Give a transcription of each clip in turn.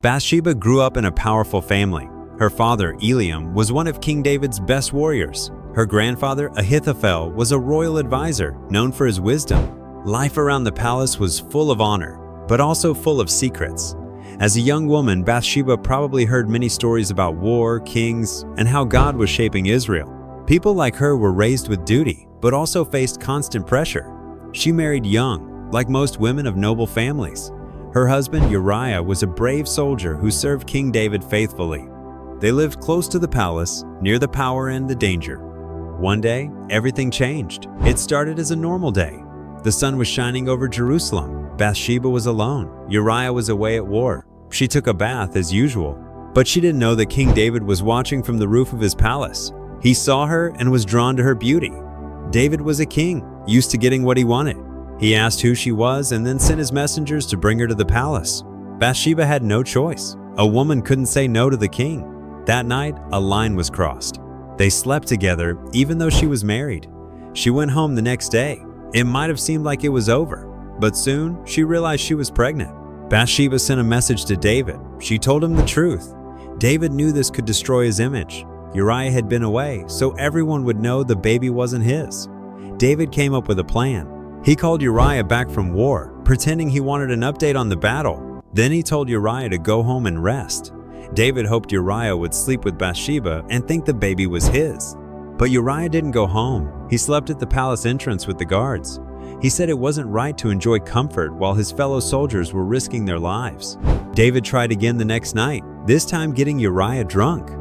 Bathsheba grew up in a powerful family. Her father, Eliam, was one of King David's best warriors. Her grandfather, Ahithophel, was a royal advisor known for his wisdom. Life around the palace was full of honor, but also full of secrets. As a young woman, Bathsheba probably heard many stories about war, kings, and how God was shaping Israel. People like her were raised with duty, but also faced constant pressure. She married young, like most women of noble families. Her husband, Uriah, was a brave soldier who served King David faithfully. They lived close to the palace, near the power and the danger. One day, everything changed. It started as a normal day. The sun was shining over Jerusalem. Bathsheba was alone. Uriah was away at war. She took a bath as usual, but she didn't know that King David was watching from the roof of his palace. He saw her and was drawn to her beauty. David was a king, used to getting what he wanted. He asked who she was and then sent his messengers to bring her to the palace. Bathsheba had no choice. A woman couldn't say no to the king. That night, a line was crossed. They slept together even though she was married. She went home the next day. It might have seemed like it was over, but soon she realized she was pregnant. Bathsheba sent a message to David. She told him the truth. David knew this could destroy his image. Uriah had been away, so everyone would know the baby wasn't his. David came up with a plan. He called Uriah back from war, pretending he wanted an update on the battle. Then he told Uriah to go home and rest. David hoped Uriah would sleep with Bathsheba and think the baby was his. But Uriah didn't go home. He slept at the palace entrance with the guards. He said it wasn't right to enjoy comfort while his fellow soldiers were risking their lives. David tried again the next night, this time getting Uriah drunk.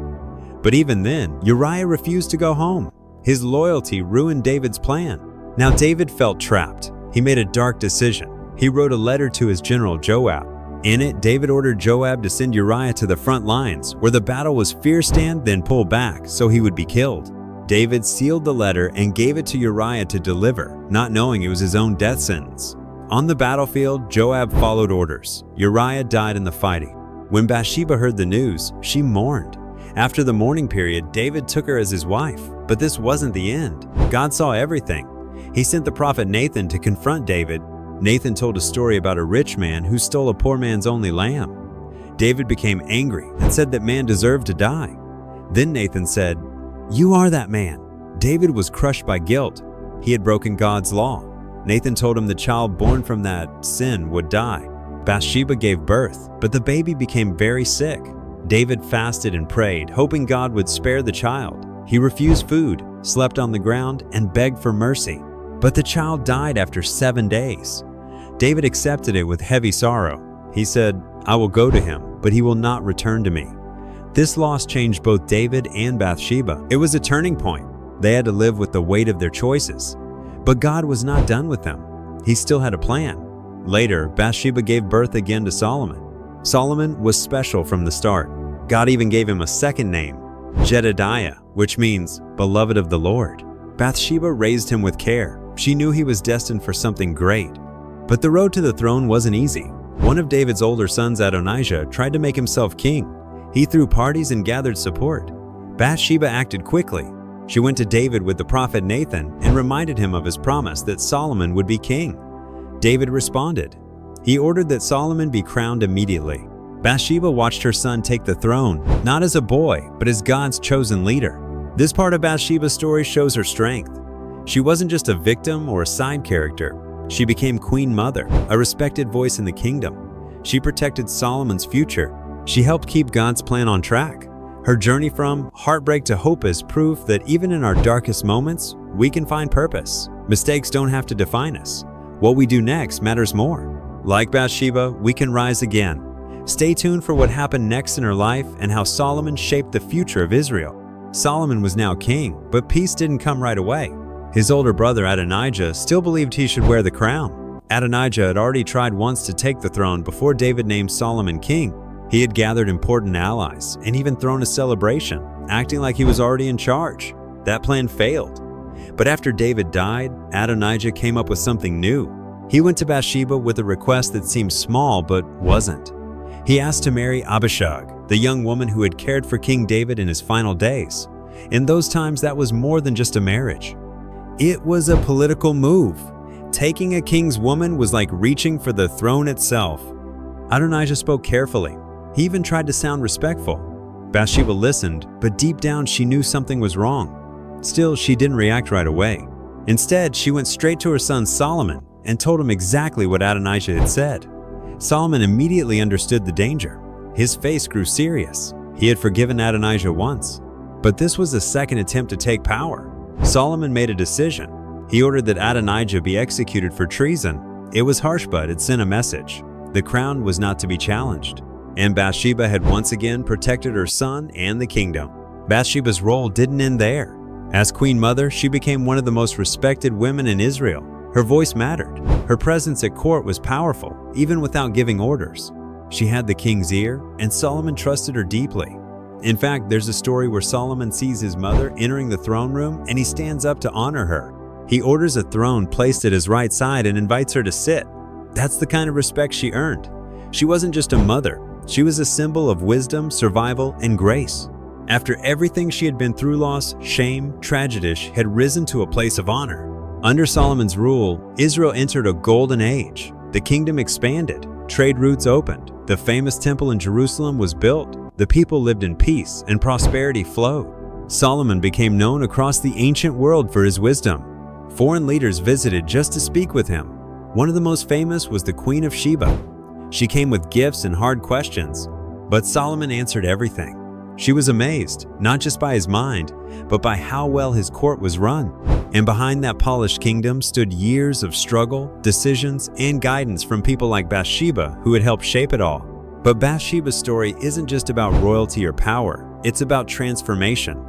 But even then, Uriah refused to go home. His loyalty ruined David's plan. Now David felt trapped. He made a dark decision. He wrote a letter to his general Joab. In it, David ordered Joab to send Uriah to the front lines, where the battle was fierce stand, then pull back, so he would be killed. David sealed the letter and gave it to Uriah to deliver, not knowing it was his own death sentence. On the battlefield, Joab followed orders. Uriah died in the fighting. When Bathsheba heard the news, she mourned. After the mourning period, David took her as his wife. But this wasn't the end. God saw everything. He sent the prophet Nathan to confront David. Nathan told a story about a rich man who stole a poor man's only lamb. David became angry and said that man deserved to die. Then Nathan said, "You are that man." David was crushed by guilt. He had broken God's law. Nathan told him the child born from that sin would die. Bathsheba gave birth, but the baby became very sick. David fasted and prayed, hoping God would spare the child. He refused food, slept on the ground, and begged for mercy. But the child died after 7 days. David accepted it with heavy sorrow. He said, "I will go to him, but he will not return to me." This loss changed both David and Bathsheba. It was a turning point. They had to live with the weight of their choices. But God was not done with them. He still had a plan. Later, Bathsheba gave birth again to Solomon. Solomon was special from the start. God even gave him a second name, Jedediah, which means beloved of the Lord. Bathsheba raised him with care. She knew he was destined for something great. But the road to the throne wasn't easy. One of David's older sons, Adonijah, tried to make himself king. He threw parties and gathered support. Bathsheba acted quickly. She went to David with the prophet Nathan and reminded him of his promise that Solomon would be king. David responded. He ordered that Solomon be crowned immediately. Bathsheba watched her son take the throne, not as a boy, but as God's chosen leader. This part of Bathsheba's story shows her strength. She wasn't just a victim or a side character. She became Queen Mother, a respected voice in the kingdom. She protected Solomon's future. She helped keep God's plan on track. Her journey from heartbreak to hope is proof that even in our darkest moments, we can find purpose. Mistakes don't have to define us. What we do next matters more. Like Bathsheba, we can rise again. Stay tuned for what happened next in her life and how Solomon shaped the future of Israel. Solomon was now king, but peace didn't come right away. His older brother Adonijah still believed he should wear the crown. Adonijah had already tried once to take the throne before David named Solomon king. He had gathered important allies and even thrown a celebration, acting like he was already in charge. That plan failed. But after David died, Adonijah came up with something new. He went to Bathsheba with a request that seemed small but wasn't. He asked to marry Abishag, the young woman who had cared for King David in his final days. In those times, that was more than just a marriage. It was a political move. Taking a king's woman was like reaching for the throne itself. Adonijah spoke carefully. He even tried to sound respectful. Bathsheba listened, but deep down she knew something was wrong. Still, she didn't react right away. Instead, she went straight to her son Solomon and told him exactly what Adonijah had said. Solomon immediately understood the danger. His face grew serious. He had forgiven Adonijah once, but this was a second attempt to take power. Solomon made a decision. He ordered that Adonijah be executed for treason. It was harsh, but it sent a message. The crown was not to be challenged. And Bathsheba had once again protected her son and the kingdom. Bathsheba's role didn't end there. As queen mother, she became one of the most respected women in Israel. Her voice mattered. Her presence at court was powerful, even without giving orders. She had the king's ear, and Solomon trusted her deeply. In fact, there's a story where Solomon sees his mother entering the throne room and he stands up to honor her. He orders a throne placed at his right side and invites her to sit. That's the kind of respect she earned. She wasn't just a mother. She was a symbol of wisdom, survival, and grace. After everything she had been through, loss, shame, tragedy, had risen to a place of honor. Under Solomon's rule, Israel entered a golden age. The kingdom expanded, trade routes opened, the famous temple in Jerusalem was built, the people lived in peace, and prosperity flowed. Solomon became known across the ancient world for his wisdom. Foreign leaders visited just to speak with him. One of the most famous was the Queen of Sheba. She came with gifts and hard questions, but Solomon answered everything. She was amazed, not just by his mind, but by how well his court was run. And behind that polished kingdom stood years of struggle, decisions, and guidance from people like Bathsheba, who had helped shape it all. But Bathsheba's story isn't just about royalty or power, it's about transformation.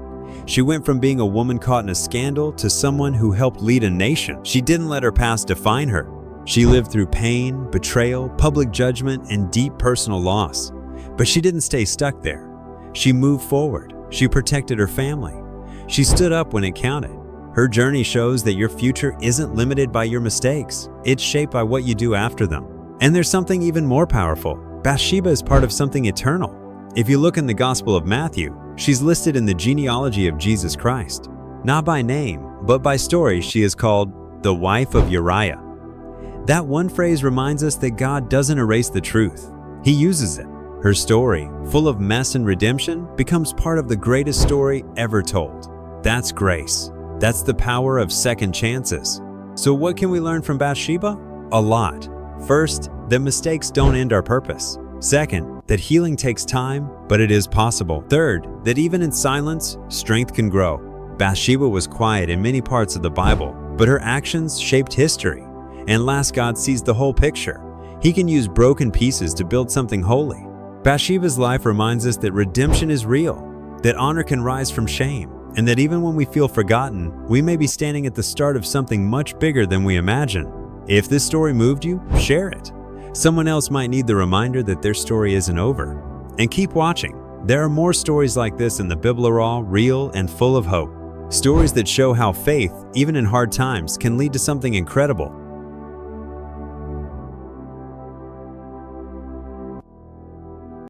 She went from being a woman caught in a scandal to someone who helped lead a nation. She didn't let her past define her. She lived through pain, betrayal, public judgment, and deep personal loss. But she didn't stay stuck there. She moved forward. She protected her family. She stood up when it counted. Her journey shows that your future isn't limited by your mistakes. It's shaped by what you do after them. And there's something even more powerful. Bathsheba is part of something eternal. If you look in the Gospel of Matthew, she's listed in the genealogy of Jesus Christ. Not by name, but by story, she is called the wife of Uriah. That one phrase reminds us that God doesn't erase the truth. He uses it. Her story, full of mess and redemption, becomes part of the greatest story ever told. That's grace. That's the power of second chances. So what can we learn from Bathsheba? A lot. First, that mistakes don't end our purpose. Second, that healing takes time, but it is possible. Third, that even in silence, strength can grow. Bathsheba was quiet in many parts of the Bible, but her actions shaped history. And last, God sees the whole picture. He can use broken pieces to build something holy. Bathsheba's life reminds us that redemption is real, that honor can rise from shame, and that even when we feel forgotten, we may be standing at the start of something much bigger than we imagine. If this story moved you, share it. Someone else might need the reminder that their story isn't over. And keep watching. There are more stories like this in the Bible, raw, real, and full of hope. Stories that show how faith, even in hard times, can lead to something incredible.